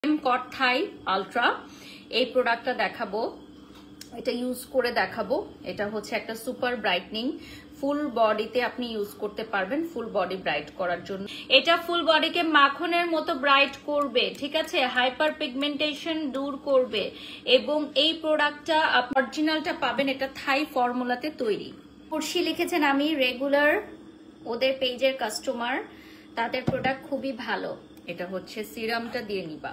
কট থাই ultra, এই প্রোডাক্টটা দেখাবো, এটা ইউজ করে দেখাবো। এটা হচ্ছে একটা সুপার ব্রাইটনিং, ফুল বডিতে আপনি ইউজ করতে পারবেন ফুল বডি ব্রাইট করার জন্য। এটা ফুল বডিকে মাখনের মতো ব্রাইট করবে, ঠিক আছে, হাইপার পিগমেন্টেশন দূর করবে। এবং এই প্রোডাক্টটা অরিজিনালটা পাবেন, এটা থাই ফর্মুলাতে তৈরি। পড়শি লিখেছেন আমি রেগুলার ওদের পেজের কাস্টমার, তাদের প্রোডাক্ট খুবই ভালো। এটা হচ্ছে সিরামটা দিয়ে নিবা,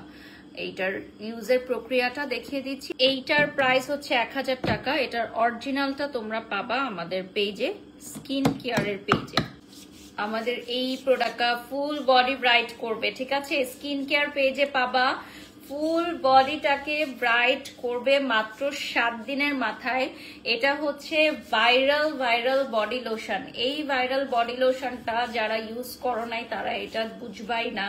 এইটার ইউজের প্রক্রিয়াটা দেখিয়ে দিচ্ছি। এইটার প্রাইস হচ্ছে 1000 টাকা। এটার অরিজিনালটা তোমরা পাবা আমাদের পেজে, স্কিন কেয়ারের পেজে। আমাদের এই প্রোডাক্টটা ফুল বডি ব্রাইট করবে, ঠিক আছে, স্কিন কেয়ার পেজে পাবা। ফুল বডিটাকে ব্রাইট করবে মাত্র 7 দিনের মাথায়। এটা হচ্ছে ভাইরাল বডি লোশন। এই ভাইরাল বডি লোশনটা যারা ইউজ করো নাই তারা এটা বুঝবাই না।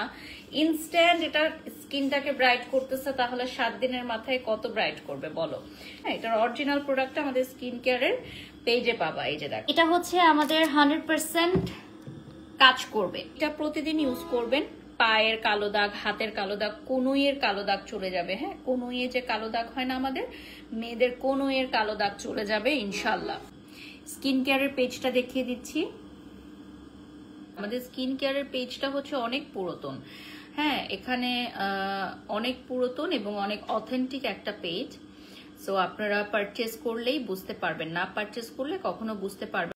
ইনস্ট্যান্ট এটা স্কিনটাকে ব্রাইট করতেছে, তাহলে 7 দিনের মাথায় কত ব্রাইট করবে বলো। হ্যাঁ, এটার অরিজিনাল প্রোডাক্ট আমাদের স্কিন কেয়ারের পেজে পাবা। এই যে দেখো, এটা হচ্ছে আমাদের 100% কাজ করবে। এটা প্রতিদিন ইউজ করবেন। পায়ের কালো দাগ, হাতের কালো দাগ, কনুইয়ের কালো দাগ চলে যাবে। হ্যাঁ, কনুইয়ে যে কালো দাগ হয় না আমাদের মেয়েদের, কনুইয়ের কালো দাগ চলে যাবে ইনশাল্লাহ। স্কিন কেয়ারের পেজটা দেখিয়ে দিচ্ছি। আমাদের স্কিন কেয়ারের পেজটা হচ্ছে অনেক পুরাতন। হ্যাঁ, এখানে অনেক পুরাতন এবং অনেক অথেন্টিক একটা পেজ। সো আপনারা পারচেস করলেই বুঝতে পারবেন, না পারচেস করলে কখনো বুঝতে পারবেন